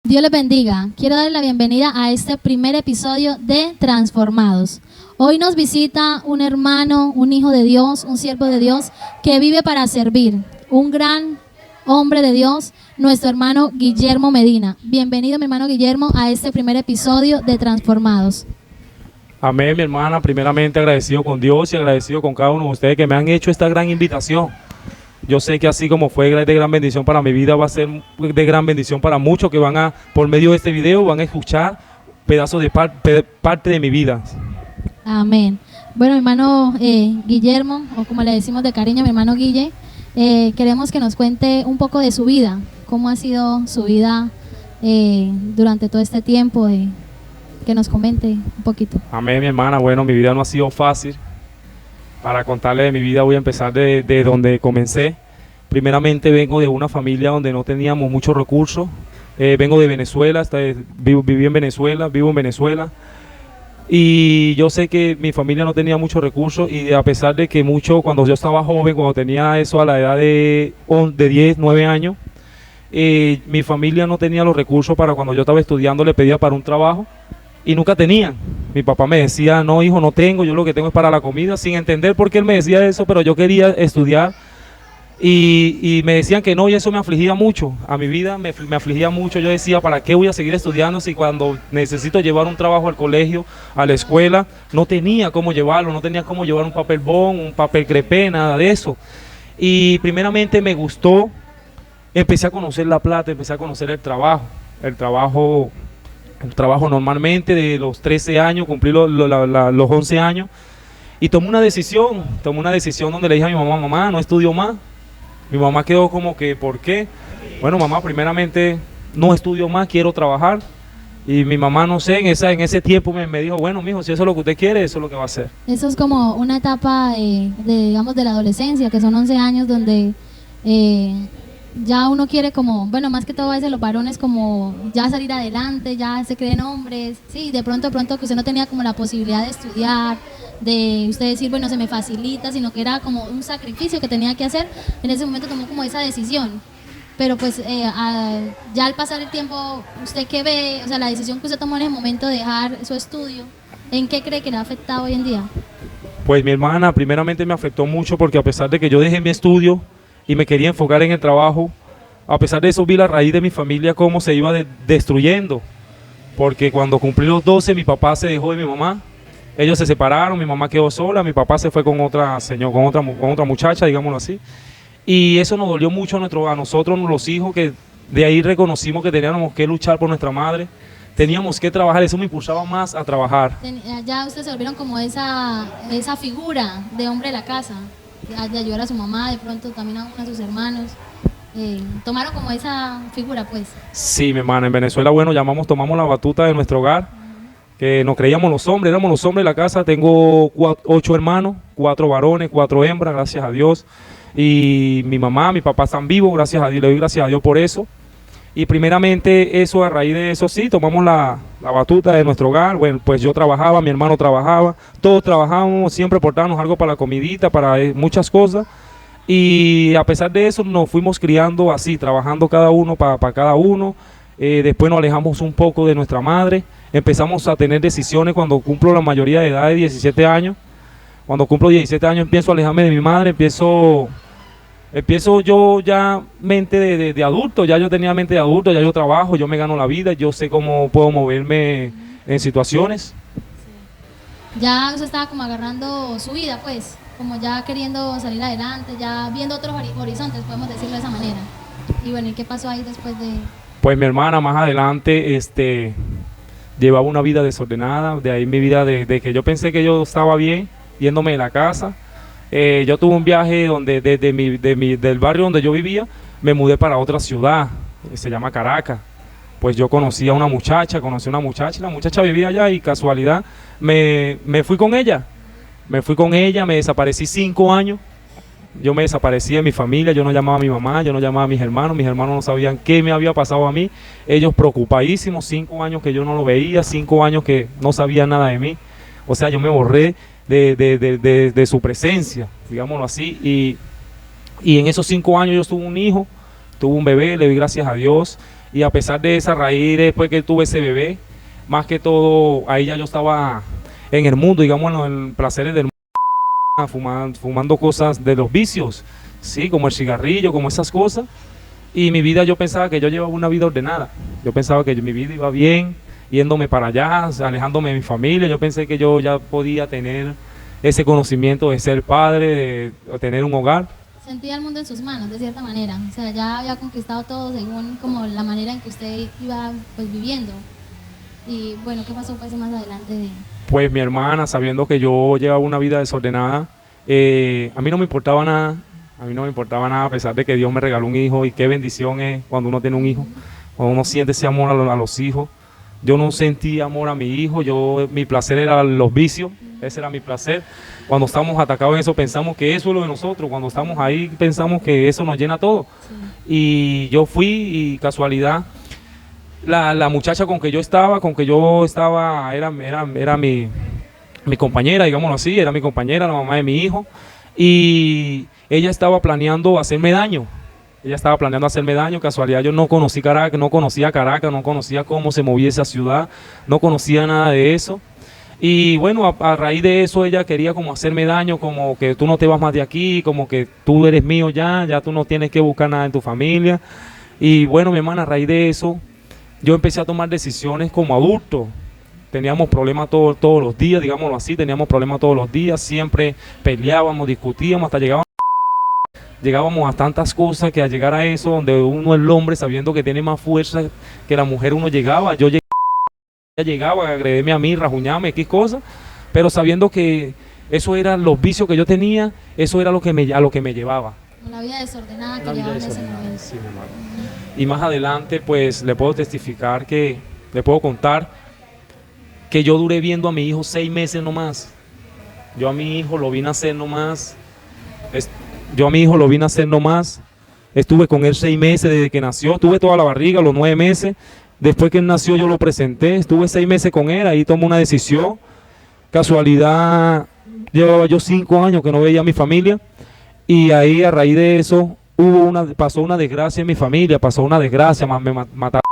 Dios les bendiga. Quiero darle la bienvenida a este primer episodio de Transformados. Hoy nos visita un hermano, un hijo de Dios, un siervo de Dios que vive para servir. Un gran hombre de Dios, nuestro hermano Guillermo Medina. Bienvenido, mi hermano Guillermo, a este primer episodio de Transformados. Amén, mi hermana. Primeramente agradecido con Dios y agradecido con cada uno de ustedes que me han hecho esta gran invitación. Yo sé que así como fue de gran bendición para mi vida, va a ser de gran bendición para muchos que van a, por medio de este video, van a escuchar pedazos de parte de mi vida. Amén. Bueno, mi hermano Guillermo, o como le decimos de cariño, mi hermano Guille, queremos que nos cuente un poco de su vida. ¿Cómo ha sido su vida durante todo este tiempo? Que nos comente un poquito. Amén, mi hermana. Bueno, mi vida no ha sido fácil. Para contarle de mi vida voy a empezar de donde comencé. Primeramente vengo de una familia donde no teníamos muchos recursos. Vengo de Venezuela, viví en Venezuela, vivo en Venezuela. Y yo sé que mi familia no tenía muchos recursos y a pesar de que cuando yo estaba joven, cuando tenía eso a la edad de 10, 9 años, mi familia no tenía los recursos para cuando yo estaba estudiando, le pedía para un trabajo. Y nunca tenían. Mi papá me decía, no hijo, no tengo, yo lo que tengo es para la comida, sin entender por qué él me decía eso, pero yo quería estudiar y me decían que no, y eso me afligía mucho, a mi vida me afligía mucho. Yo decía, ¿para qué voy a seguir estudiando si cuando necesito llevar un trabajo al colegio, a la escuela, no tenía cómo llevarlo, no tenía cómo llevar un papel bond, un papel crepé, nada de eso? Y primeramente me gustó, empecé a conocer La Plata, empecé a conocer el trabajo normalmente de los 13 años, cumplí los 11 años y tomé una decisión donde le dije a mi mamá, mamá, no estudio más. Mi mamá quedó como que, ¿por qué? Bueno, mamá, primeramente no estudio más, quiero trabajar. Y mi mamá, no sé, en ese tiempo me dijo, bueno, mijo, si eso es lo que usted quiere, eso es lo que va a hacer. Eso es como una etapa digamos, de la adolescencia, que son 11 años donde ya uno quiere como, bueno, más que todo a veces los varones como ya salir adelante, ya se creen hombres, sí, de pronto que usted no tenía como la posibilidad de estudiar, de usted decir, bueno, se me facilita, sino que era como un sacrificio que tenía que hacer. En ese momento tomó como esa decisión, pero pues ya al pasar el tiempo, ¿usted qué ve? O sea, la decisión que usted tomó en ese momento de dejar su estudio, ¿en qué cree que le ha afectado hoy en día? Pues mi hermana, primeramente me afectó mucho porque a pesar de que yo dejé mi estudio y me quería enfocar en el trabajo, a pesar de eso vi la raíz de mi familia cómo se iba destruyendo, porque cuando cumplí los 12 mi papá se dejó de mi mamá, ellos se separaron, mi mamá quedó sola, mi papá se fue con otra muchacha, digámoslo así, y eso nos dolió mucho a nosotros los hijos, que de ahí reconocimos que teníamos que luchar por nuestra madre, teníamos que trabajar, eso me impulsaba más a trabajar. Ya ustedes se volvieron como esa figura de hombre de la casa, de ayudar a su mamá, de pronto también a uno de sus hermanos. Tomaron como esa figura, pues. Sí, mi hermana, en Venezuela, bueno, tomamos la batuta de nuestro hogar, que nos creíamos los hombres, éramos los hombres de la casa. Tengo 8 hermanos, 4 varones, 4 hembras, gracias a Dios. Y mi mamá, mi papá están vivos, gracias a Dios, le doy gracias a Dios por eso. Y primeramente eso, a raíz de eso sí, tomamos la batuta de nuestro hogar. Bueno, pues yo trabajaba, mi hermano trabajaba, todos trabajábamos, siempre portábamos algo para la comidita, para muchas cosas. Y a pesar de eso nos fuimos criando así, trabajando cada uno para cada uno. Después nos alejamos un poco de nuestra madre, empezamos a tener decisiones cuando cumplo la mayoría de edad de 17 años. Cuando cumplo 17 años empiezo a alejarme de mi madre, empiezo yo ya mente de adulto, ya yo tenía mente de adulto, ya yo trabajo, yo me gano la vida, yo sé cómo puedo moverme en situaciones. Ya usted estaba como agarrando su vida, pues, como ya queriendo salir adelante, ya viendo otros horizontes, podemos decirlo de esa manera. Y bueno, ¿y qué pasó ahí después de...? Pues mi hermana más adelante llevaba una vida desordenada, de ahí mi vida de que yo pensé que yo estaba bien, yéndome de la casa. Yo tuve un viaje donde del barrio donde yo vivía, me mudé para otra ciudad, se llama Caracas. Pues yo conocí a una muchacha, la muchacha vivía allá y casualidad me fui con ella. Me desaparecí 5 años. Yo me desaparecí de mi familia, yo no llamaba a mi mamá, yo no llamaba a mis hermanos no sabían qué me había pasado a mí. Ellos preocupadísimos, 5 años que yo no lo veía, 5 años que no sabían nada de mí. O sea, yo me borré de su presencia, digámoslo así. Y en esos 5 años yo tuve un hijo, tuve un bebé, le doy gracias a Dios. Y a pesar de esa raíz, después que tuve ese bebé, más que todo, ahí ya yo estaba en el mundo, digamos, en los placeres del mundo, fumando cosas de los vicios, sí, como el cigarrillo, como esas cosas. Y mi vida, yo pensaba que yo llevaba una vida ordenada. Yo pensaba que mi vida iba bien, yéndome para allá, alejándome de mi familia. Yo pensé que yo ya podía tener ese conocimiento de ser padre, de tener un hogar. Sentía el mundo en sus manos, de cierta manera. O sea, ya había conquistado todo según como la manera en que usted iba pues viviendo. Y bueno, ¿qué pasó pues más adelante? Pues mi hermana, sabiendo que yo llevaba una vida desordenada, a mí no me importaba nada. A mí no me importaba nada, a pesar de que Dios me regaló un hijo, y qué bendición es cuando uno tiene un hijo, cuando uno siente ese amor a los hijos. Yo no sentí amor a mi hijo, mi placer era los vicios, ese era mi placer. Cuando estamos atacados en eso, pensamos que eso es lo de nosotros. Cuando estamos ahí, pensamos que eso nos llena todo. Sí. Y yo fui, y casualidad, la muchacha con que yo estaba, era mi compañera, digámoslo así, era mi compañera, la mamá de mi hijo. Y ella estaba planeando hacerme daño. Casualidad, yo no conocía Caracas, no conocía cómo se movía esa ciudad, no conocía nada de eso. Y bueno, a raíz de eso ella quería como hacerme daño, como que tú no te vas más de aquí, como que tú eres mío ya tú no tienes que buscar nada en tu familia. Y bueno, mi hermana, a raíz de eso, yo empecé a tomar decisiones como adulto. Teníamos problemas todos los días, digámoslo así, siempre peleábamos, discutíamos, hasta llegábamos a tantas cosas, que al llegar a eso, donde uno, el hombre, sabiendo que tiene más fuerza que la mujer, uno llegaba, ella llegaba a agredirme a mí, rajuñarme, X cosas, pero sabiendo que eso eran los vicios que yo tenía, eso era a lo que me llevaba. Una vida desordenada que llevaba en ese momento. Sí, mi hermano. Y más adelante, pues, le puedo contar que yo duré viendo a mi hijo 6 meses nomás. Yo a mi hijo lo vi nacer nomás. Estuve con él 6 meses desde que nació. Tuve toda la barriga, los 9 meses. Después que él nació, yo lo presenté. Estuve 6 meses con él. Ahí tomé una decisión. Casualidad, llevaba yo 5 años que no veía a mi familia. Y ahí, a raíz de eso, pasó una desgracia en mi familia. Me mataron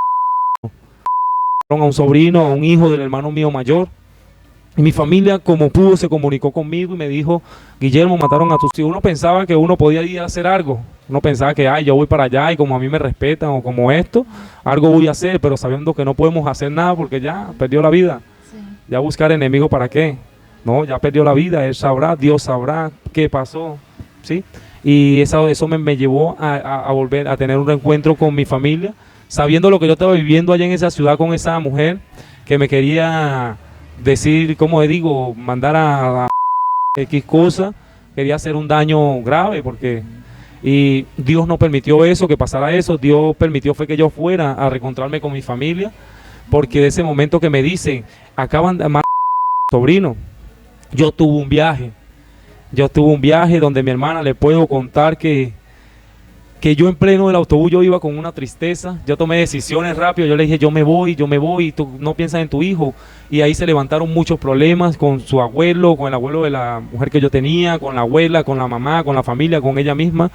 a un sobrino, a un hijo del hermano mío mayor. Y mi familia, como pudo, se comunicó conmigo y me dijo: Guillermo, mataron a tus hijos. Uno pensaba que uno podía ir a hacer algo. Uno pensaba que yo voy para allá y como a mí me respetan o como esto, algo voy a hacer, pero sabiendo que no podemos hacer nada porque ya perdió la vida. Sí. Ya buscar enemigos, ¿para qué? No, ya perdió la vida, él sabrá, Dios sabrá qué pasó, ¿sí? Y eso me llevó a volver a tener un reencuentro con mi familia, sabiendo lo que yo estaba viviendo allá en esa ciudad con esa mujer que me quería decir, como digo, mandar a X cosa, quería hacer un daño grave, y Dios no permitió eso, que pasara eso. Dios permitió fue que yo fuera a reencontrarme con mi familia, porque de ese momento que me dicen, acaban de matar a sobrino, yo tuve un viaje donde mi hermana, le puedo contar que yo en pleno del autobús, yo iba con una tristeza, yo tomé decisiones rápido, yo le dije yo me voy, y tú no piensas en tu hijo. Y ahí se levantaron muchos problemas con su abuelo, con el abuelo de la mujer que yo tenía, con la abuela, con la mamá, con la familia, con ella misma.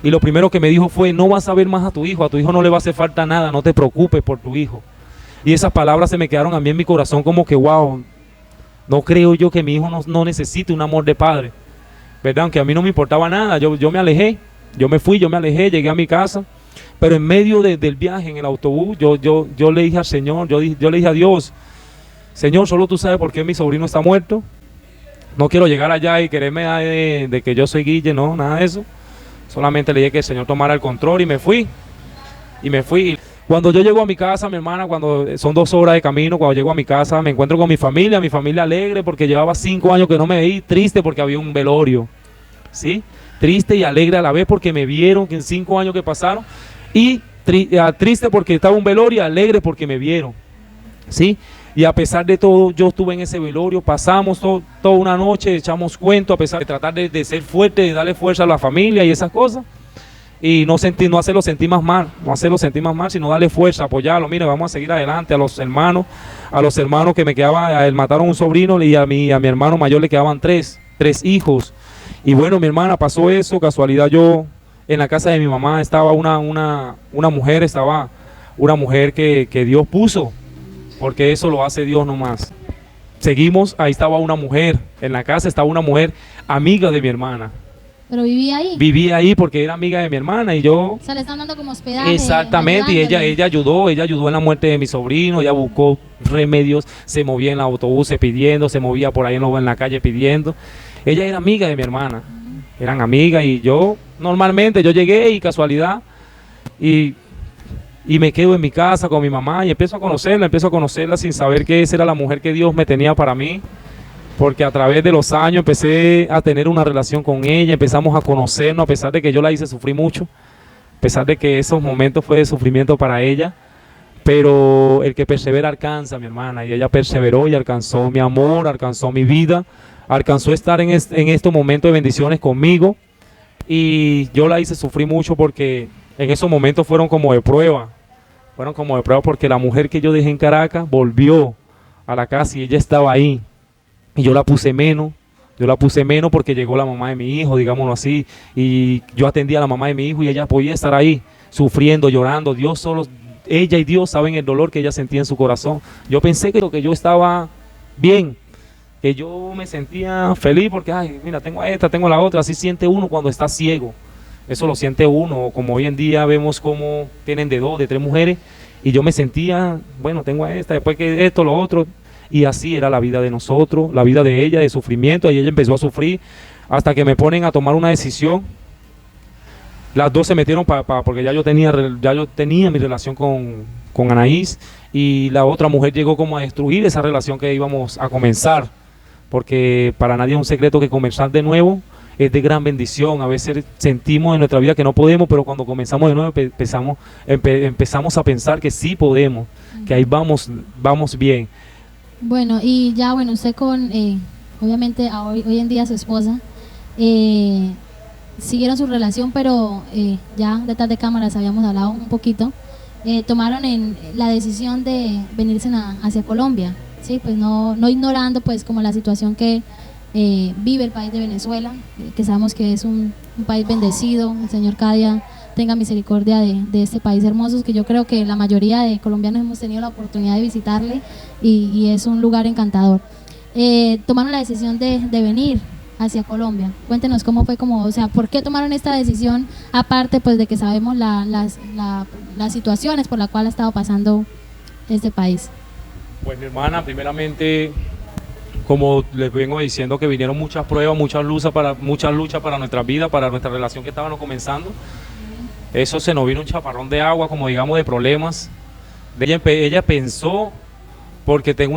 Y lo primero que me dijo fue: no vas a ver más a tu hijo no le va a hacer falta nada, no te preocupes por tu hijo. Y esas palabras se me quedaron a mí en mi corazón como que wow, no creo yo que mi hijo no necesite un amor de padre, ¿verdad? Aunque a mí no me importaba nada, yo me alejé. Yo me fui, yo me alejé, llegué a mi casa, pero en medio del viaje en el autobús, yo le dije al Señor, yo le dije a Dios: Señor, solo tú sabes por qué mi sobrino está muerto. No quiero llegar allá y quererme dar de que yo soy Guille, no, nada de eso. Solamente le dije que el Señor tomara el control y me fui. Cuando yo llego a mi casa, mi hermana, cuando son 2 horas de camino, cuando llego a mi casa, me encuentro con mi familia alegre porque llevaba 5 años que no me veía, triste porque había un velorio, ¿sí? Triste y alegre a la vez porque me vieron, que en 5 años que pasaron, y triste porque estaba un velorio, y alegre porque me vieron, ¿sí? Y a pesar de todo, yo estuve en ese velorio, pasamos toda una noche, echamos cuento, a pesar de tratar de ser fuerte, de darle fuerza a la familia y esas cosas, y no hacerlo sentir más mal, sino darle fuerza, apoyarlo. Mira, vamos a seguir adelante. A los hermanos que me quedaban, mataron un sobrino, y a mi hermano mayor le quedaban 3 hijos. Y bueno, mi hermana, pasó eso, casualidad, yo en la casa de mi mamá estaba una mujer, estaba una mujer que Dios puso, porque eso lo hace Dios nomás. Seguimos, ahí estaba una mujer, en la casa estaba una mujer amiga de mi hermana. Pero vivía ahí. Vivía ahí porque era amiga de mi hermana y yo... O sea, le están dando como hospedaje. Exactamente, y ella ayudó en la muerte de mi sobrino, ella buscó remedios, se movía en el autobús pidiendo, se movía por ahí en la calle pidiendo. Ella era amiga de mi hermana, eran amigas y yo normalmente, yo llegué y casualidad y me quedo en mi casa con mi mamá y empiezo a conocerla sin saber que esa era la mujer que Dios me tenía para mí. Porque a través de los años empecé a tener una relación con ella, empezamos a conocernos, a pesar de que yo la hice sufrir mucho, a pesar de que esos momentos fue de sufrimiento para ella, pero el que persevera alcanza, mi hermana, y ella perseveró y alcanzó mi amor, alcanzó mi vida, alcanzó estar en estos momentos de bendiciones conmigo, y yo la hice sufrir mucho porque en esos momentos fueron como de prueba porque la mujer que yo dejé en Caracas volvió a la casa y ella estaba ahí. Y yo la puse menos porque llegó la mamá de mi hijo, digámoslo así, y yo atendía a la mamá de mi hijo y ella podía estar ahí, sufriendo, llorando. Dios solo, ella y Dios saben el dolor que ella sentía en su corazón. Yo pensé que yo estaba bien, que yo me sentía feliz porque, ay, mira, tengo esta, tengo la otra. Así siente uno cuando está ciego, eso lo siente uno, como hoy en día vemos como tienen de 2, de 3 mujeres, y yo me sentía, bueno, tengo esta, después que esto, lo otro. Y así era la vida de nosotros, la vida de ella, de sufrimiento, y ella empezó a sufrir hasta que me ponen a tomar una decisión. Las dos se metieron porque ya yo tenía mi relación con Anaís, y la otra mujer llegó como a destruir esa relación que íbamos a comenzar, porque para nadie es un secreto que comenzar de nuevo es de gran bendición. A veces sentimos en nuestra vida que no podemos, pero cuando comenzamos de nuevo empezamos a pensar que sí podemos, que ahí vamos bien. Bueno, y ya, bueno, usted con, obviamente, hoy en día su esposa, siguieron su relación, pero ya detrás de cámaras habíamos hablado un poquito, tomaron la decisión de venirse hacia Colombia, ¿sí? Pues no ignorando pues como la situación que vive el país de Venezuela, que sabemos que es un país bendecido. El Señor cada día tenga misericordia de este país hermoso, que yo creo que la mayoría de colombianos hemos tenido la oportunidad de visitarle y es un lugar encantador. Tomaron la decisión de venir hacia Colombia. Cuéntenos cómo fue, o sea, ¿por qué tomaron esta decisión? Aparte pues de que sabemos las situaciones por las cuales ha estado pasando este país. Pues mi hermana, primeramente, como les vengo diciendo, que vinieron muchas pruebas, muchas luchas para nuestra vida, para nuestra relación que estábamos comenzando. Eso se nos vino un chaparrón de agua, como digamos, de problemas. Ella pensó, porque tengo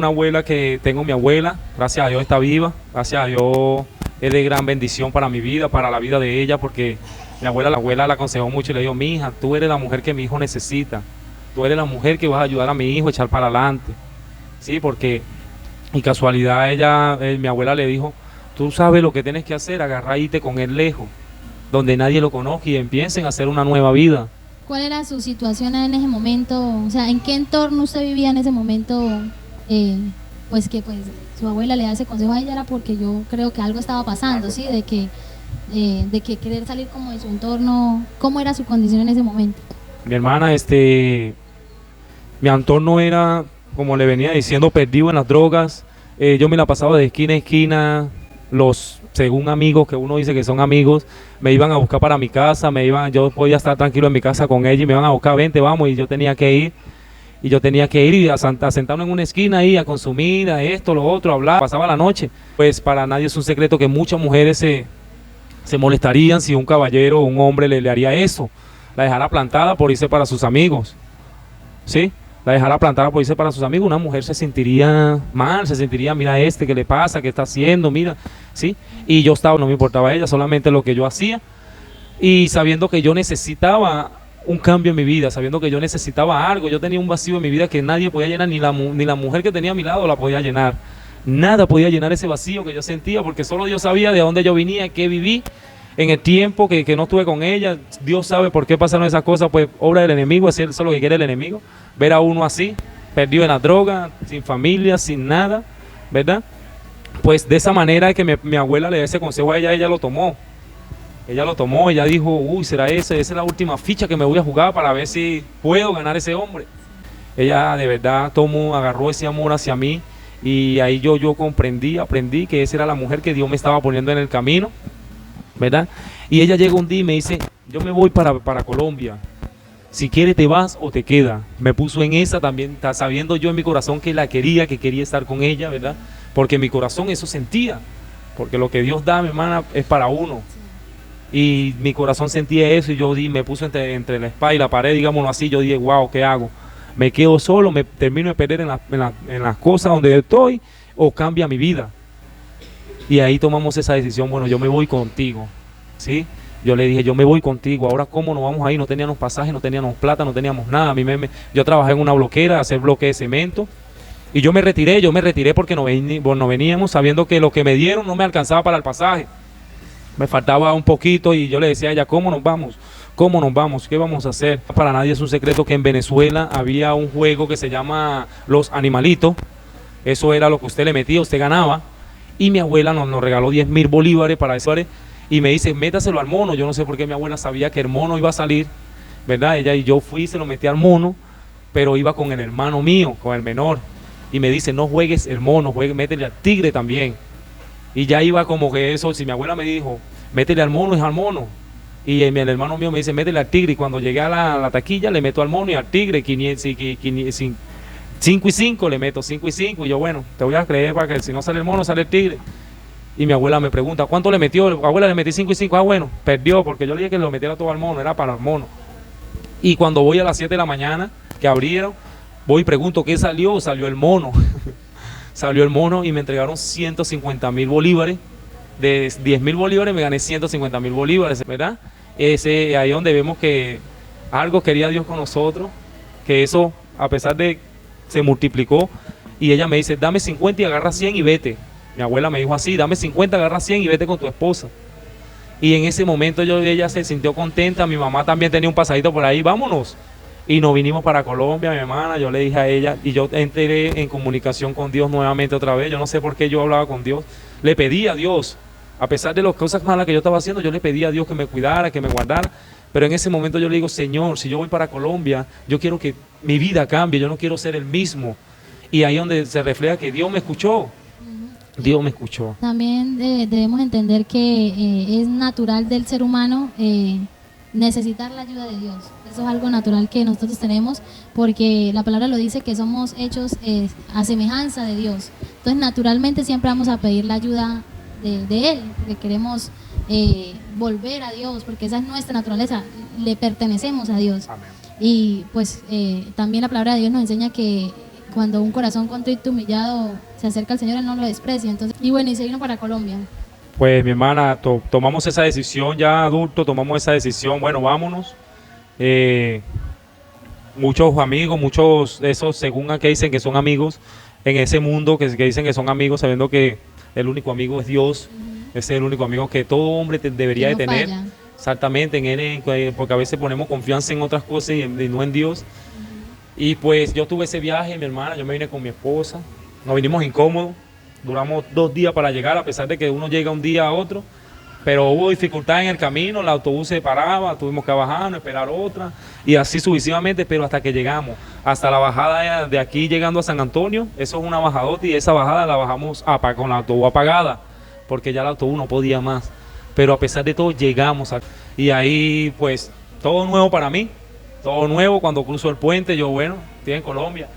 mi abuela, gracias a Dios está viva, gracias a Dios es de gran bendición para mi vida, para la vida de ella, porque la abuela la aconsejó mucho y le dijo: mi hija, tú eres la mujer que mi hijo necesita, tú eres la mujer que vas a ayudar a mi hijo a echar para adelante. Sí, porque, y casualidad, mi abuela le dijo: tú sabes lo que tienes que hacer, agarrar y irte con él lejos, donde nadie lo conozca, y empiecen a hacer una nueva vida. ¿Cuál era su situación en ese momento? O sea, ¿en qué entorno usted vivía en ese momento? Pues que su abuela le da ese consejo a ella, era porque yo creo que algo estaba pasando, ¿sí? De que querer salir como de su entorno. ¿Cómo era su condición en ese momento? Mi hermana, mi entorno era, como le venía diciendo, perdido en las drogas. Yo me la pasaba de esquina a esquina. Según amigos que uno dice que son amigos, me iban a buscar para mi casa, yo podía estar tranquilo en mi casa con ella y me iban a buscar: vente, vamos, y yo tenía que ir y a sentarme en una esquina ahí a consumir, a esto, lo otro, a hablar. Pasaba la noche. Pues para nadie es un secreto que muchas mujeres se molestarían si un caballero o un hombre le haría eso, la dejara plantada por irse para sus amigos, ¿sí? La dejara plantada por irse para sus amigos. Una mujer se sentiría mal, mira ¿qué le pasa? ¿Qué está haciendo? Mira, ¿sí? Y yo no me importaba a ella, solamente lo que yo hacía, y sabiendo que yo necesitaba un cambio en mi vida, sabiendo que yo necesitaba algo. Yo tenía un vacío en mi vida que nadie podía llenar, ni la mujer que tenía a mi lado la podía llenar. Nada podía llenar ese vacío que yo sentía, porque solo Dios sabía de dónde yo venía, qué viví en el tiempo que no estuve con ella. Dios sabe por qué pasaron esas cosas, pues obra del enemigo. Eso es lo que quiere el enemigo, ver a uno así, perdido en la droga, sin familia, sin nada, ¿verdad? Pues de esa manera es que mi abuela le dio ese consejo a ella lo tomó. Ella lo tomó, ella dijo, uy, será esa es la última ficha que me voy a jugar para ver si puedo ganar ese hombre. Ella de verdad agarró ese amor hacia mí y ahí yo aprendí que esa era la mujer que Dios me estaba poniendo en el camino, ¿verdad? Y ella llega un día y me dice, yo me voy para Colombia, si quieres te vas o te quedas. Me puso en esa también, sabiendo yo en mi corazón que la quería, que quería estar con ella, ¿verdad? Porque en mi corazón eso sentía, porque lo que Dios da, mi hermana, es para uno. Y mi corazón sentía eso y yo me puse entre la espada y la pared, digámoslo así. Yo dije, wow, ¿qué hago? ¿Me quedo solo? ¿Me termino de perder en las cosas donde estoy? ¿O cambia mi vida? Y ahí tomamos esa decisión, bueno, yo me voy contigo, ¿sí? Yo le dije, yo me voy contigo. Ahora, ¿cómo nos vamos ahí? No teníamos pasaje, no teníamos plata, no teníamos nada. Yo trabajé en una bloquera, hacer bloque de cemento. Y yo me retiré porque no veníamos sabiendo que lo que me dieron no me alcanzaba para el pasaje. Me faltaba un poquito y yo le decía a ella, ¿cómo nos vamos? ¿Cómo nos vamos? ¿Qué vamos a hacer? Para nadie es un secreto que en Venezuela había un juego que se llama Los Animalitos. Eso era lo que usted le metía, usted ganaba. Y mi abuela nos regaló 10.000 bolívares para eso. Y me dice, métaselo al mono. Yo no sé por qué mi abuela sabía que el mono iba a salir, ¿verdad? Ella y yo fui, se lo metí al mono, pero iba con el hermano mío, con el menor. Y me dice, no juegues el mono, métele al tigre también. Y ya iba como que eso, si mi abuela me dijo, métele al mono, es al mono. Y el hermano mío me dice, métele al tigre. Y cuando llegué a la taquilla, le meto al mono y al tigre, 5 y 5, le meto 5 y 5. Y yo, bueno, te voy a creer para que si no sale el mono, sale el tigre. Y mi abuela me pregunta, ¿cuánto le metió? Abuela, le metí 5 y 5. Ah, bueno, perdió, porque yo le dije que lo metiera todo al mono, era para el mono. Y cuando voy a las 7 de la mañana, que abrieron, voy y pregunto, ¿qué salió? Salió el mono. Salió el mono y me entregaron 150.000 bolívares. De 10.000 bolívares me gané 150.000 bolívares, ¿verdad? Ahí donde vemos que algo quería Dios con nosotros, que eso, a pesar de, se multiplicó. Y ella me dice, dame 50 y agarra 100 y vete. Mi abuela me dijo así, dame 50, agarra 100 y vete con tu esposa. Y en ese momento ella se sintió contenta, mi mamá también tenía un pasadito por ahí, vámonos. Y nos vinimos para Colombia, mi hermana, yo le dije a ella, y yo entré en comunicación con Dios nuevamente otra vez. Yo no sé por qué yo hablaba con Dios, le pedí a Dios, a pesar de las cosas malas que yo estaba haciendo, yo le pedí a Dios que me cuidara, que me guardara. Pero en ese momento yo le digo, Señor, si yo voy para Colombia, yo quiero que mi vida cambie, yo no quiero ser el mismo. Y ahí es donde se refleja que Dios me escuchó. Dios me escuchó. También debemos entender que es natural del ser humano necesitar la ayuda de Dios. Eso es algo natural que nosotros tenemos, porque la palabra lo dice, que somos hechos a semejanza de Dios. Entonces naturalmente siempre vamos a pedir la ayuda de Él, porque queremos volver a Dios, porque esa es nuestra naturaleza, le pertenecemos a Dios. Amén. Y pues también la palabra de Dios nos enseña que cuando un corazón contrito, humillado, se acerca al Señor, Él no lo desprecia. Entonces, y bueno, y se vino para Colombia. Pues mi hermana, tomamos esa decisión ya adulto, tomamos esa decisión, bueno, vámonos. Muchos amigos, muchos de esos, según a que dicen que son amigos, en ese mundo que dicen que son amigos, sabiendo que el único amigo es Dios, ese es el único amigo que todo hombre debería de tener. Falla. Exactamente, en él, porque a veces ponemos confianza en otras cosas y no en Dios. Y pues yo tuve ese viaje, mi hermana, yo me vine con mi esposa, nos vinimos incómodos, duramos 2 días para llegar, a pesar de que uno llega un día a otro, pero hubo dificultad en el camino, el autobús se paraba, tuvimos que bajar, esperar otra, y así sucesivamente, pero hasta que llegamos, hasta la bajada de aquí llegando a San Antonio, eso es una bajadota, y esa bajada la bajamos con la autobús apagada, porque ya el autobús no podía más, pero a pesar de todo llegamos, y ahí pues todo nuevo para mí, todo nuevo. Cuando cruzo el puente, yo bueno, estoy en Colombia,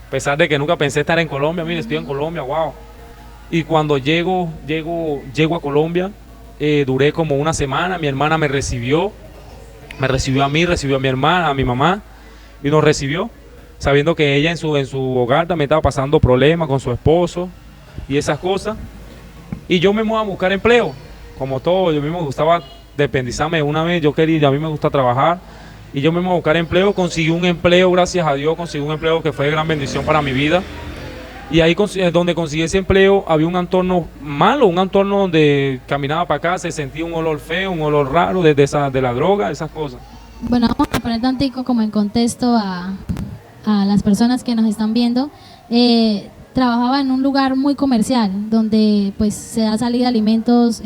a pesar de que nunca pensé estar en Colombia, mire, estoy en Colombia, wow. Y cuando llego a Colombia, duré como una semana, mi hermana me recibió a mí, recibió a mi hermana, a mi mamá, y nos recibió, sabiendo que ella en su hogar también estaba pasando problemas con su esposo y esas cosas. Y yo me voy a buscar empleo, como todo, yo mismo me gustaba dependizarme una vez, a mí me gusta trabajar, y yo me voy a buscar empleo, conseguí un empleo, gracias a Dios, conseguí un empleo que fue de gran bendición para mi vida. Y ahí donde conseguí ese empleo había un entorno malo, un entorno donde caminaba para acá, se sentía un olor feo, un olor raro de la droga, esas cosas. Bueno, vamos a poner tantico como en contexto a las personas que nos están viendo. trabajaba en un lugar muy comercial, donde pues se da salida a alimentos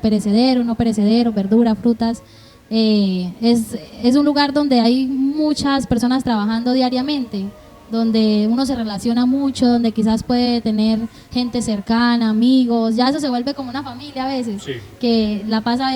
perecederos, no perecederos, verduras, frutas. Es un lugar donde hay muchas personas trabajando diariamente, donde uno se relaciona mucho, donde quizás puede tener gente cercana, amigos, ya eso se vuelve como una familia a veces, Sí. que la pasa,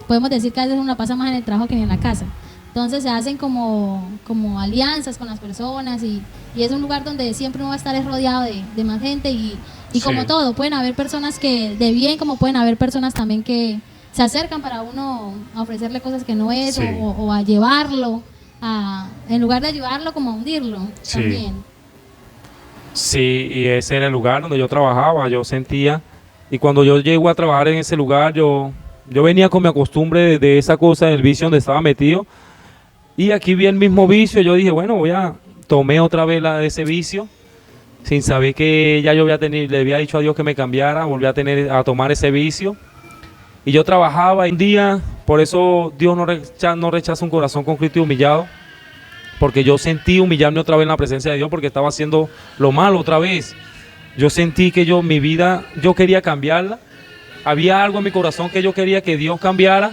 podemos decir que a veces uno la pasa más en el trabajo que en la casa. Entonces se hacen como alianzas con las personas y es un lugar donde siempre uno va a estar rodeado de más gente y Sí. como todo, pueden haber personas que de bien, como pueden haber personas también que se acercan para uno a ofrecerle cosas que no es Sí. o a llevarlo, en lugar de ayudarlo como a hundirlo Sí. también. Sí, y ese era el lugar donde yo trabajaba, yo sentía, y cuando yo llego a trabajar en ese lugar, yo venía con mi costumbre de esa cosa del vicio donde estaba metido, y aquí vi el mismo vicio, yo dije, bueno, tomé otra vez ese vicio, sin saber que ya yo le había dicho a Dios que me cambiara, volví a tomar ese vicio, y yo trabajaba y un día, por eso Dios no rechaza un corazón contrito y humillado, porque yo sentí humillarme otra vez en la presencia de Dios porque estaba haciendo lo malo otra vez. Yo sentí que mi vida, yo quería cambiarla. Había algo en mi corazón que yo quería que Dios cambiara.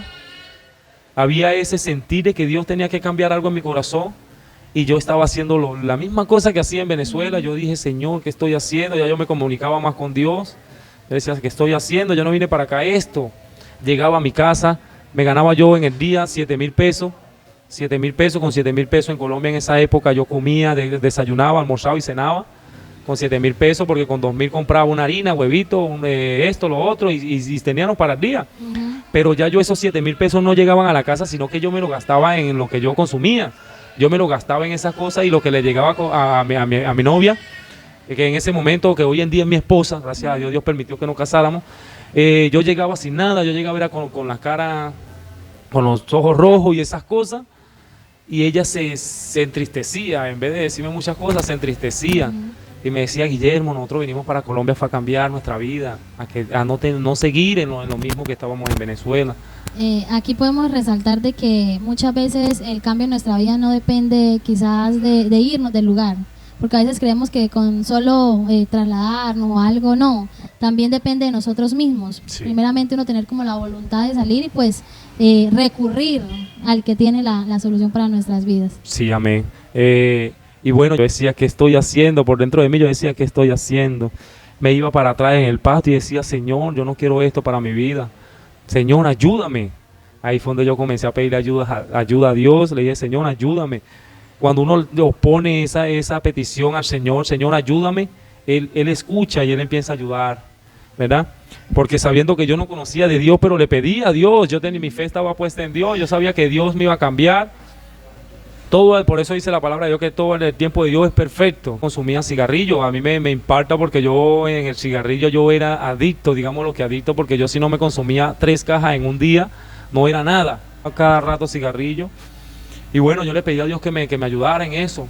Había ese sentir de que Dios tenía que cambiar algo en mi corazón. Y yo estaba haciendo la misma cosa que hacía en Venezuela. Yo dije, Señor, ¿qué estoy haciendo? Ya yo me comunicaba más con Dios. Yo decía, ¿qué estoy haciendo? Yo no vine para acá esto. Llegaba a mi casa, me ganaba yo en el día 7,000 pesos. 7,000 pesos, con 7,000 pesos en Colombia en esa época yo comía, desayunaba, almorzaba y cenaba con 7,000 pesos porque con 2,000 compraba una harina, huevito, esto, lo otro y teníamos para el día. Pero ya yo esos 7,000 pesos no llegaban a la casa, sino que yo me lo gastaba en lo que yo consumía. Yo me lo gastaba en esas cosas y lo que le llegaba a mi novia, que en ese momento, que hoy en día es mi esposa, gracias a Dios, Dios permitió que nos casáramos, yo llegaba sin nada, yo llegaba era con la cara, con los ojos rojos y esas cosas. Y ella se entristecía, en vez de decirme muchas cosas, se entristecía. Y me decía, Guillermo, nosotros vinimos para Colombia para cambiar nuestra vida, a no seguir en lo mismo que estábamos en Venezuela. Aquí podemos resaltar de que muchas veces el cambio en nuestra vida no depende quizás de irnos del lugar, porque a veces creemos que con solo trasladarnos o algo, no, también depende de nosotros mismos. Sí. Primeramente uno tener como la voluntad de salir y pues recurrir al que tiene la solución para nuestras vidas. Sí, amén. Y bueno, yo decía, ¿qué estoy haciendo? Por dentro de mí yo decía, ¿qué estoy haciendo? Me iba para atrás en el patio y decía, Señor, yo no quiero esto para mi vida. Señor, ayúdame. Ahí fue donde yo comencé a pedir ayuda a Dios. Le dije, Señor, ayúdame. Cuando uno le opone esa petición al Señor, Señor, ayúdame, Él escucha y Él empieza a ayudar, ¿verdad? Porque sabiendo que yo no conocía de Dios, pero le pedí a Dios, mi fe estaba puesta en Dios, yo sabía que Dios me iba a cambiar. Por eso dice la palabra de Dios que todo en el tiempo de Dios es perfecto. Consumía cigarrillo, a mí me impacta porque yo en el cigarrillo yo era adicto, digamos lo que adicto, porque yo si no me consumía 3 cajas en un día, no era nada. A cada rato cigarrillo. Y bueno, yo le pedí a Dios que me ayudara en eso.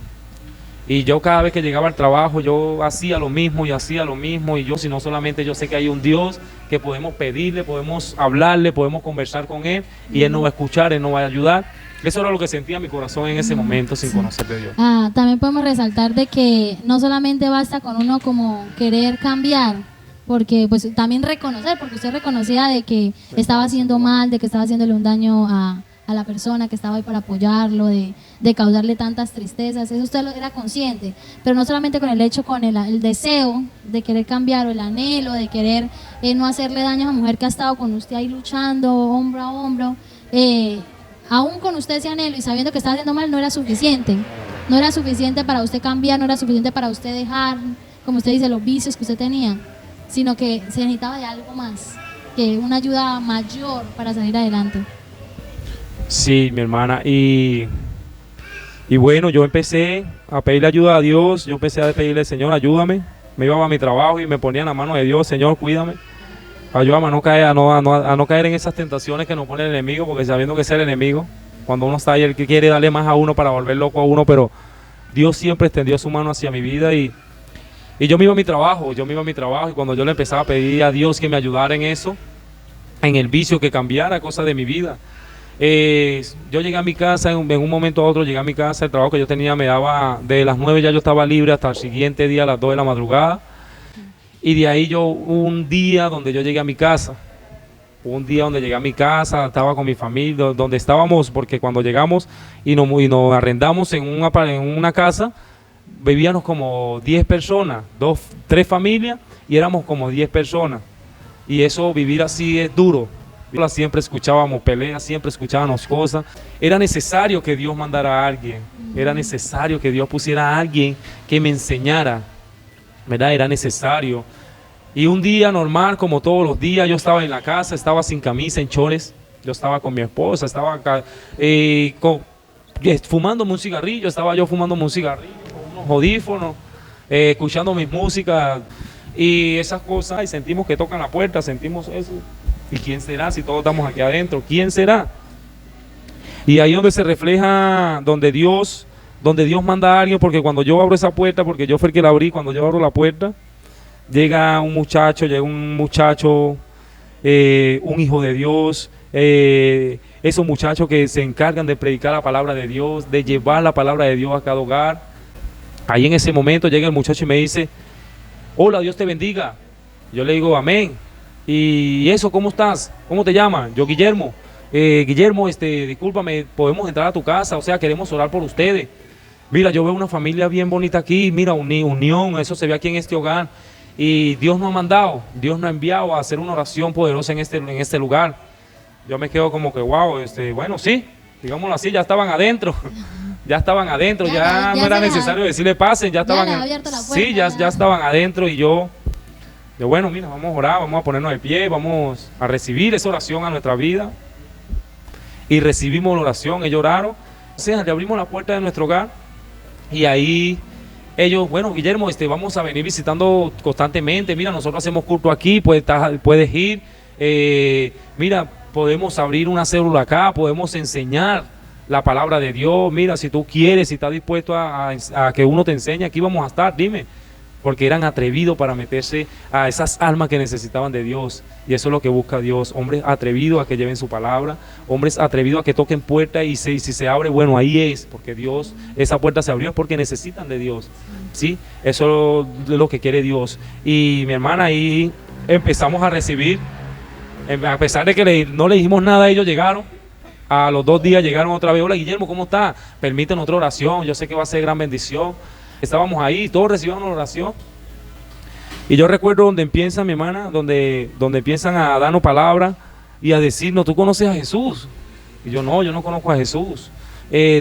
Y yo cada vez que llegaba al trabajo, yo hacía lo mismo y hacía lo mismo. Y yo, si no solamente yo sé que hay un Dios que podemos pedirle, podemos hablarle, podemos conversar con Él. Y Él nos va a escuchar, Él nos va a ayudar. Eso era lo que sentía mi corazón en ese momento sin conocer de Dios. También podemos resaltar de que no solamente basta con uno como querer cambiar, porque pues también reconocer, porque usted reconocía de que estaba haciendo mal, de que estaba haciéndole un daño a la persona que estaba ahí para apoyarlo, de causarle tantas tristezas, eso usted era consciente, pero no solamente con el hecho, con el deseo de querer cambiar o el anhelo de querer no hacerle daño a esa mujer que ha estado con usted ahí luchando hombro a hombro, aún con usted ese anhelo y sabiendo que estaba haciendo mal, no era suficiente. No era suficiente para usted cambiar, no era suficiente para usted dejar, como usted dice, los vicios que usted tenía, sino que se necesitaba de algo más, que una ayuda mayor para salir adelante. Sí, mi hermana. Y bueno, yo empecé a pedirle ayuda a Dios, yo empecé a pedirle, Señor, ayúdame. Me iba a mi trabajo y me ponía en la mano de Dios, Señor, cuídame. Ayúdame a no caer, a no caer en esas tentaciones que nos pone el enemigo, porque sabiendo que es el enemigo, cuando uno está ahí, el que quiere darle más a uno para volver loco a uno, pero Dios siempre extendió su mano hacia mi vida y yo me iba a mi trabajo, y cuando yo le empezaba a pedir a Dios que me ayudara en eso, en el vicio, que cambiara cosas de mi vida, Yo llegué a mi casa, en un momento a otro llegué a mi casa, el trabajo que yo tenía me daba, de las 9 ya yo estaba libre hasta el siguiente día a las 2 de la madrugada. Y de ahí un día donde yo llegué a mi casa, estaba con mi familia, donde estábamos, porque cuando llegamos y nos arrendamos en una casa, vivíamos como 10 personas, 3 familias, y éramos como 10 personas. Y eso, vivir así es duro. Siempre escuchábamos peleas, siempre escuchábamos cosas. Era necesario que Dios mandara a alguien, era necesario que Dios pusiera a alguien que me enseñara, ¿verdad? Era necesario. Y un día normal, como todos los días, yo estaba en la casa, estaba sin camisa, en chores. Yo estaba con mi esposa, estaba acá, fumándome un cigarrillo, con unos audífonos, escuchando mis músicas y esas cosas. Y sentimos que tocan la puerta, sentimos eso. ¿Y quién será? Si todos estamos aquí adentro, ¿quién será? Y ahí donde se refleja, donde Dios manda a alguien, porque cuando yo abro esa puerta, porque yo fui el que la abrí, cuando yo abro la puerta, llega un muchacho, un hijo de Dios, esos muchachos que se encargan de predicar la palabra de Dios, de llevar la palabra de Dios a cada hogar. Ahí en ese momento llega el muchacho y me dice: hola, Dios te bendiga. Yo le digo: amén. ¿Y eso, cómo estás? ¿Cómo te llamas? Yo, Guillermo. Guillermo, discúlpame, ¿podemos entrar a tu casa? O sea, queremos orar por ustedes. Mira, yo veo una familia bien bonita aquí, mira, unión, eso se ve aquí en este hogar. Y Dios nos ha mandado, Dios nos ha enviado a hacer una oración poderosa en este lugar. Yo me quedo como que, wow, bueno, sí, digámoslo así, ya estaban adentro. Ya no era necesario decirle pasen, ya estaban. Sí, ya estaban adentro. Y yo, bueno, mira, vamos a orar, vamos a ponernos de pie, vamos a recibir esa oración a nuestra vida. Y recibimos la oración, ellos oraron. O sea, le abrimos la puerta de nuestro hogar. Y ahí ellos, bueno, Guillermo, vamos a venir visitando constantemente. Mira, nosotros hacemos culto aquí, puedes ir. Mira, podemos abrir una célula acá, podemos enseñar la palabra de Dios. Mira, si tú quieres, si estás dispuesto a que uno te enseñe, aquí vamos a estar, dime. Porque eran atrevidos para meterse a esas almas que necesitaban de Dios. Y eso es lo que busca Dios, hombres atrevidos a que lleven su palabra, hombres atrevidos a que toquen puertas y si se abre, bueno, ahí es, porque Dios, esa puerta se abrió porque necesitan de Dios, ¿sí? Eso es lo que quiere Dios. Y mi hermana, ahí empezamos a recibir, a pesar de que no le dijimos nada, ellos llegaron. A los 2 días llegaron otra vez: hola, Guillermo, ¿cómo está? Permítanos otra oración, yo sé que va a ser gran bendición. Estábamos ahí, todos recibieron una oración. Y yo recuerdo donde empieza mi hermana, donde empiezan a darnos palabra y a decirnos: ¿tú conoces a Jesús? Y yo no conozco a Jesús.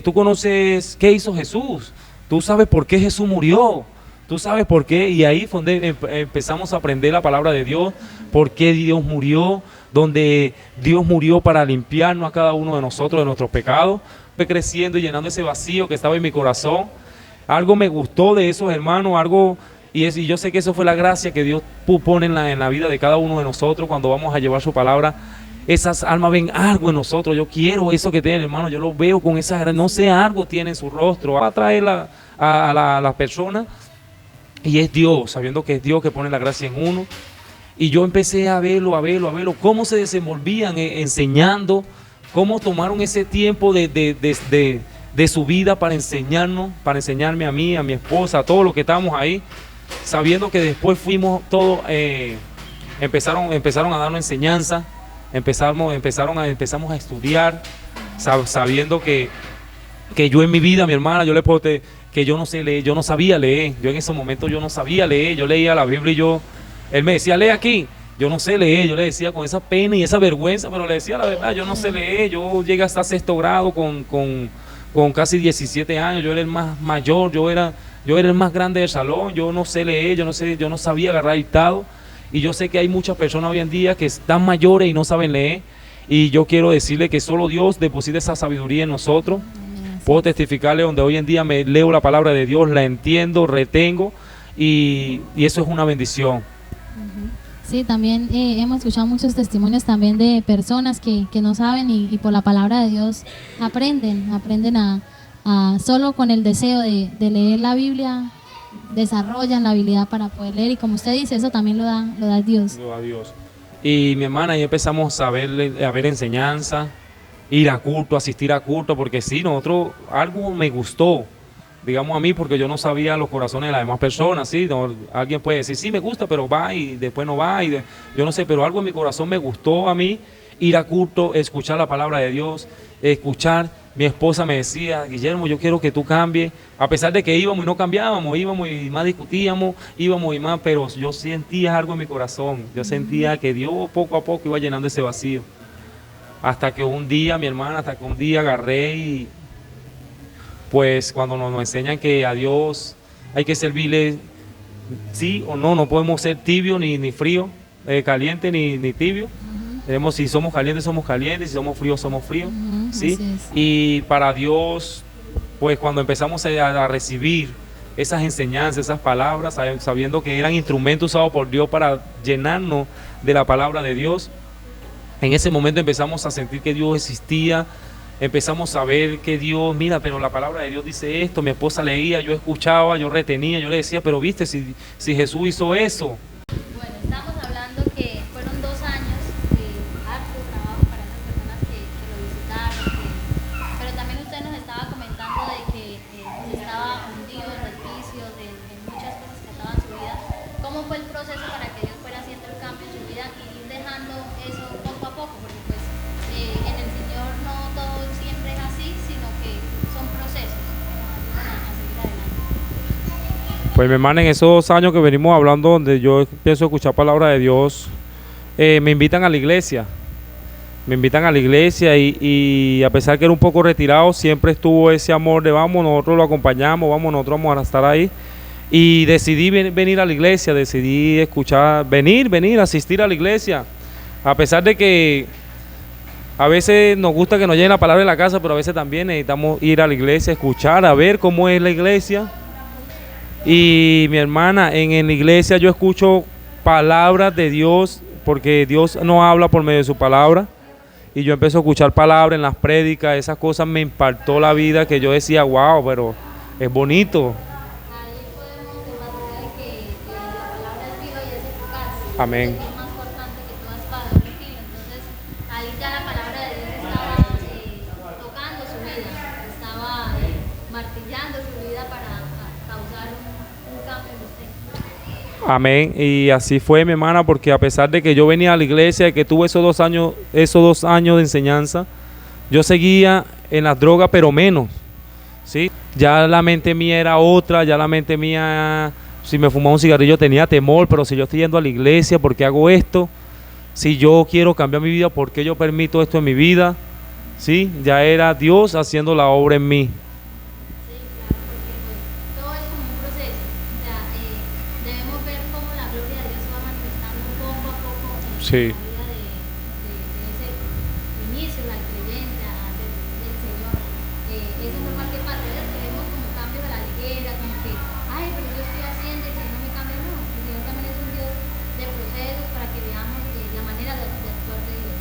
¿Tú conoces qué hizo Jesús? ¿Tú sabes por qué Jesús murió? ¿Tú sabes por qué? Y ahí fue donde empezamos a aprender la palabra de Dios, por qué Dios murió, donde Dios murió para limpiarnos a cada uno de nosotros de nuestros pecados. Fue creciendo y llenando ese vacío que estaba en mi corazón. Algo me gustó de esos hermanos, y yo sé que eso fue la gracia que Dios pone en la vida de cada uno de nosotros cuando vamos a llevar su palabra. Esas almas ven algo en nosotros. Yo quiero eso que tienen, hermano. Yo lo veo con esa, no sé, algo tiene en su rostro. Va a traer a la persona, y es Dios, sabiendo que es Dios que pone la gracia en uno. Y yo empecé a verlo, cómo se desenvolvían enseñando, cómo tomaron ese tiempo de su vida para enseñarme a mí, a mi esposa, a todos los que estábamos ahí, sabiendo que después fuimos todos, empezaron a darnos enseñanza, empezamos a estudiar, sabiendo que yo en mi vida, mi hermana, que yo no sé leer, yo no sabía leer, yo en ese momento yo no sabía leer, yo leía la Biblia y él me decía: lee aquí. Yo no sé leer, yo le decía con esa pena y esa vergüenza, pero le decía la verdad: yo no sé leer. Yo llegué hasta 6º grado con casi 17 años, yo era el más mayor, yo era el más grande del salón. Yo no sé leer, yo no sabía agarrar dictado. Y yo sé que hay muchas personas hoy en día que están mayores y no saben leer. Y yo quiero decirle que solo Dios deposita esa sabiduría en nosotros. Puedo testificarle donde hoy en día me leo la palabra de Dios, la entiendo, retengo, y eso es una bendición. Sí, también hemos escuchado muchos testimonios también de personas que no saben y por la palabra de Dios aprenden a solo con el deseo de leer la Biblia, desarrollan la habilidad para poder leer, y como usted dice, eso también lo da Dios. Lo da Dios. Y mi hermana, ahí empezamos a ver enseñanza, ir a culto, asistir a culto, porque sí, nosotros, algo me gustó, digamos a mí, porque yo no sabía los corazones de las demás personas, ¿sí? No, alguien puede decir, sí, me gusta, pero va y después no va, yo no sé, pero algo en mi corazón me gustó a mí, ir a culto, escuchar la palabra de Dios, escuchar, mi esposa me decía, Guillermo, yo quiero que tú cambies, a pesar de que íbamos y no cambiábamos, íbamos y más discutíamos, íbamos y más, pero yo sentía algo en mi corazón, yo sentía que Dios poco a poco iba llenando ese vacío. Hasta que un día, mi hermana, hasta que un día agarré y pues cuando nos enseñan que a Dios hay que servirle sí o no, no podemos ser tibio ni frío, caliente ni tibio. Tenemos, si somos calientes, si somos fríos, ¿sí? Así es. Y para Dios, pues cuando empezamos a recibir esas enseñanzas, esas palabras, sabiendo que eran instrumentos usados por Dios para llenarnos de la palabra de Dios, en ese momento empezamos a sentir que Dios existía, empezamos a ver que Dios, mira, pero la palabra de Dios dice esto, mi esposa leía, yo escuchaba, yo retenía, yo le decía, pero viste, si Jesús hizo eso. Bueno, estamos hablando que fueron 2 años de harto trabajo para esas personas que lo visitaron, pero también usted nos estaba comentando de que estaba hundido en los vicios, en muchas cosas que estaban en su vida. ¿Cómo fue el proceso para que Dios fuera haciendo el cambio en su vida y ir dejando eso poco a poco? Porque pues en el Señor no todo siempre es así, sino que son procesos que nos ayudan a seguir adelante. Pues mi hermana, en esos 2 años que venimos hablando, donde yo empiezo a escuchar palabra de Dios, me invitan a la iglesia. Me invitan a la iglesia y a pesar que era un poco retirado, siempre estuvo ese amor de vamos, nosotros lo acompañamos, vamos, nosotros vamos a estar ahí. Y decidí venir a la iglesia, decidí escuchar, venir, asistir a la iglesia. A pesar de que a veces nos gusta que nos llegue la palabra en la casa, pero a veces también necesitamos ir a la iglesia, escuchar, a ver cómo es la iglesia. Y mi hermana, en la iglesia yo escucho palabras de Dios, porque Dios nos habla por medio de su palabra. Y yo empecé a escuchar palabras en las prédicas, esas cosas me impactó la vida, que yo decía, wow, pero es bonito. Ahí podemos enfatizar que la palabra es viva y es eficaz. Amén. Es más cortante que toda espada de doble filo. Entonces, ahí ya la palabra de Dios estaba tocando su vida, estaba martillando su vida para causar un cambio en usted. Amén, y así fue mi hermana, porque a pesar de que yo venía a la iglesia, que tuve esos 2 años de enseñanza, yo seguía en las drogas, pero menos, ¿sí? Ya la mente mía era otra, ya la mente mía, si me fumaba un cigarrillo tenía temor, pero si yo estoy yendo a la iglesia, ¿por qué hago esto? Si yo quiero cambiar mi vida, ¿por qué yo permito esto en mi vida? ¿Sí? Ya era Dios haciendo la obra en mí. Sí, claro, porque pues, todo es como un proceso. O sea, debemos ver cómo la gloria de Dios se va manifestando poco a poco en Sí. la vida de ese inicio, al creyente, a ser del Señor. Eso es normal que pase. A veces queremos como cambios a la ligera, como que, ay, pero yo estoy haciendo y el Señor no me cambia. No, el Señor también es un Dios de procesos para que veamos la manera de actuar de Dios.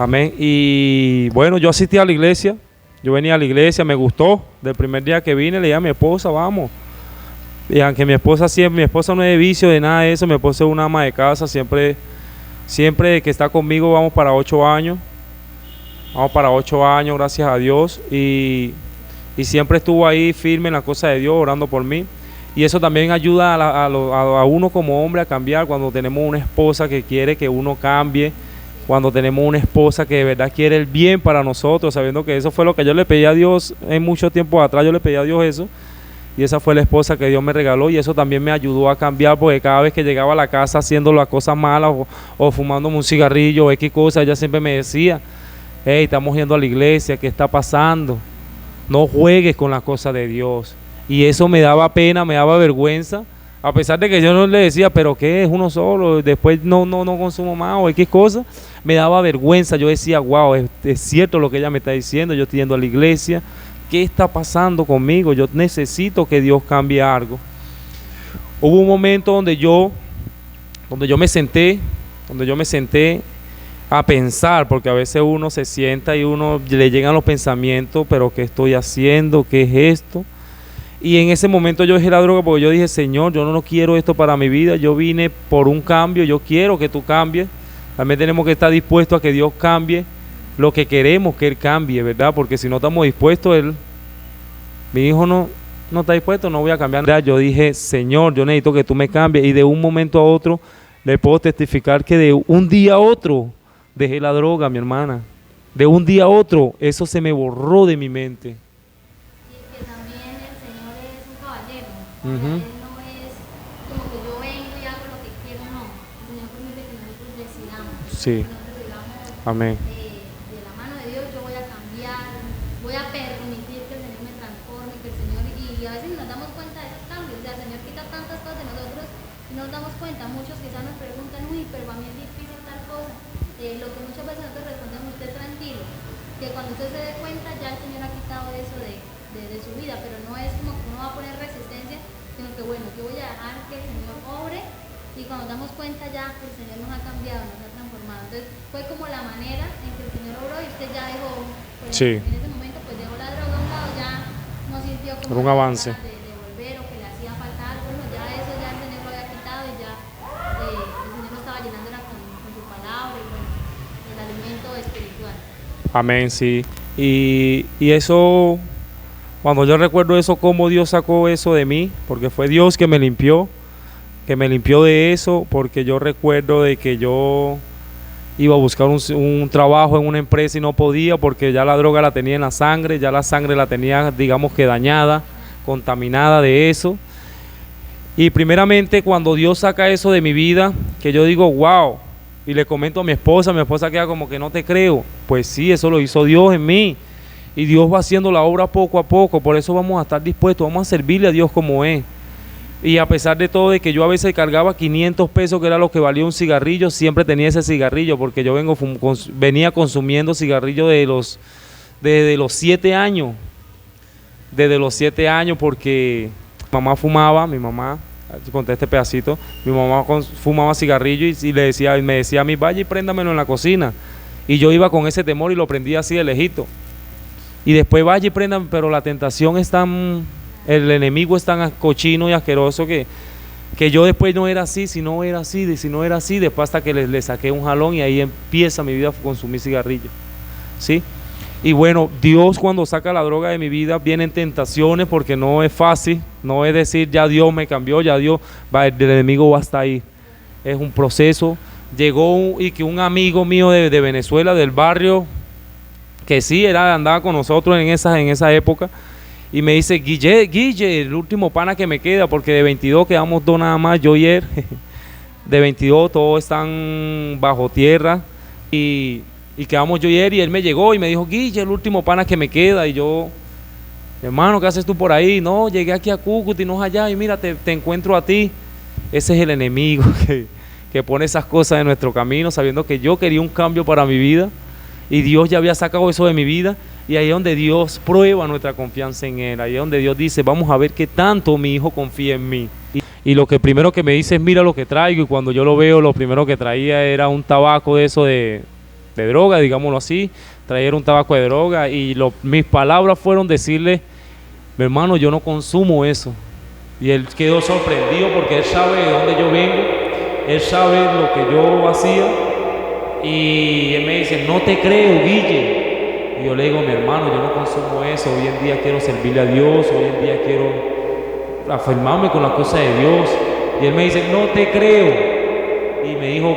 Amén. Y bueno, yo asistí a la iglesia, yo venía a la iglesia, me gustó. Del primer día que vine, le dije a mi esposa, vamos. Y aunque mi esposa no es de vicio, de nada de eso, mi esposa es una ama de casa, siempre que está conmigo vamos para 8 años. Vamos para 8 años, gracias a Dios. Y siempre estuvo ahí firme en la cosa de Dios, orando por mí. Y eso también ayuda a uno como hombre a cambiar cuando tenemos una esposa que quiere que uno cambie, cuando tenemos una esposa que de verdad quiere el bien para nosotros, sabiendo que eso fue lo que yo le pedí a Dios en mucho tiempo atrás, yo le pedí a Dios eso, y esa fue la esposa que Dios me regaló, y eso también me ayudó a cambiar, porque cada vez que llegaba a la casa haciendo las cosas malas o fumándome un cigarrillo o X cosa, ella siempre me decía, hey, estamos yendo a la iglesia, ¿qué está pasando? No juegues con las cosas de Dios. Y eso me daba pena, me daba vergüenza, a pesar de que yo no le decía, pero ¿qué es uno solo? Después no consumo más o X cosa, me daba vergüenza. Yo decía, wow, es cierto lo que ella me está diciendo, yo estoy yendo a la iglesia, ¿qué está pasando conmigo? Yo necesito que Dios cambie algo. Hubo un momento donde yo me senté a pensar, porque a veces uno se sienta y uno le llegan los pensamientos, pero ¿qué estoy haciendo? ¿Qué es esto? Y en ese momento yo dejé la droga porque yo dije, Señor, yo no quiero esto para mi vida, yo vine por un cambio, yo quiero que tú cambies. También tenemos que estar dispuestos a que Dios cambie lo que queremos que Él cambie, ¿verdad? Porque si no estamos dispuestos, mi hijo no está dispuesto, no voy a cambiar. Yo dije, Señor, yo necesito que tú me cambies, y de un momento a otro le puedo testificar que de un día a otro dejé la droga, mi hermana. De un día a otro, eso se me borró de mi mente. Y es que también el Señor es un caballero. Ujú. Él no es como que yo vengo y hago lo que quiero, no. El Señor permite que nosotros decidamos. Sí. Que nosotros digamos, Amén. de la mano de Dios yo voy a cambiar, voy a permitir que el Señor me transforme, que el Señor, y a veces nos damos cuenta de esos cambios. O sea, el Señor quita tantas cosas de nosotros y no nos damos cuenta. Muchos quizás nos preguntan, uy, pero a mí es difícil tal cosa. Lo que muchas veces nosotros respondemos, usted tranquilo, que cuando usted se dé cuenta ya el Señor ha quitado eso de su vida, pero no es como que uno va a poner resistencia, sino que bueno, yo voy a dejar que el Señor obre, y cuando nos damos cuenta ya que el Señor nos ha cambiado, nos ha transformado. Entonces fue como la manera en que el Señor obró, y usted ya dejó, por ejemplo, Sí. en ese momento pues dejó la droga a un lado, ya no sintió como Un avance. de volver, o que le hacía falta algo, no, ya eso ya el Señor lo había quitado, y ya el Señor lo estaba llenando era con su palabra, y bueno, el alimento espiritual. Amén, sí. Y eso, cuando yo recuerdo eso, cómo Dios sacó eso de mí, porque fue Dios que me limpió de eso, porque yo recuerdo de que yo iba a buscar un trabajo en una empresa y no podía, porque ya la droga la tenía en la sangre, ya la sangre la tenía, digamos que dañada, contaminada de eso. Y primeramente cuando Dios saca eso de mi vida, que yo digo, wow, y le comento a mi esposa queda como que no te creo. Pues sí, eso lo hizo Dios en mí, y Dios va haciendo la obra poco a poco. Por eso vamos a estar dispuestos, vamos a servirle a Dios como es. Y a pesar de todo, de que yo a veces cargaba 500 pesos, que era lo que valía un cigarrillo, siempre tenía ese cigarrillo, porque yo venía consumiendo cigarrillo desde los 7 años. Desde los 7 años, porque mamá fumaba, mi mamá, conté este pedacito, mi mamá fumaba cigarrillo, y me decía a mí, vaya y préndamelo en la cocina. Y yo iba con ese temor y lo prendía así de lejito. Y después vaya y préndame, pero la tentación es el enemigo es tan cochino y asqueroso que yo después no era así, si no era así, después hasta que le saqué un jalón, y ahí empieza mi vida a consumir cigarrillo, ¿sí? Y bueno, Dios cuando saca la droga de mi vida, vienen tentaciones, porque no es fácil, no es decir ya Dios me cambió, ya Dios, el enemigo va hasta ahí, es un proceso. Llegó y que un amigo mío de Venezuela, del barrio, que sí, andaba con nosotros en esa época, y me dice, Guille, el último pana que me queda, porque de 22 quedamos 2 nada más, yo y él. De 22 todos están bajo tierra, y quedamos yo y él me llegó y me dijo, Guille, el último pana que me queda. Y yo, hermano, ¿qué haces tú por ahí? No, llegué aquí a Cúcuta y no es allá, y mira, te encuentro a ti. Ese es el enemigo que pone esas cosas en nuestro camino, sabiendo que yo quería un cambio para mi vida, y Dios ya había sacado eso de mi vida. Y ahí es donde Dios prueba nuestra confianza en Él. Ahí es donde Dios dice, vamos a ver qué tanto mi hijo confía en mí. Y lo que primero que me dice es, mira lo que traigo. Y cuando yo lo veo, lo primero que traía era un tabaco de eso de droga, digámoslo así. Traía un tabaco de droga, y mis palabras fueron decirle, mi hermano, yo no consumo eso. Y él quedó sorprendido, porque él sabe de dónde yo vengo, él sabe lo que yo hacía. Y él me dice, no te creo, Guille. Y yo le digo, mi hermano, yo no consumo eso, hoy en día quiero servirle a Dios, hoy en día quiero afirmarme con las cosas de Dios. Y él me dice, no te creo. Y me dijo,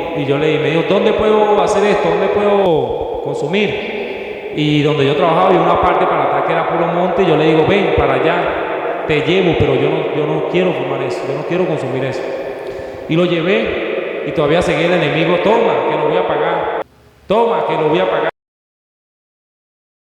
¿dónde puedo hacer esto? ¿Dónde puedo consumir? Y donde yo trabajaba había una parte para atrás que era puro monte, y yo le digo, ven para allá, te llevo, pero yo no quiero fumar eso, yo no quiero consumir eso. Y lo llevé, y todavía seguía el enemigo, toma, que lo voy a pagar, toma, que lo voy a pagar.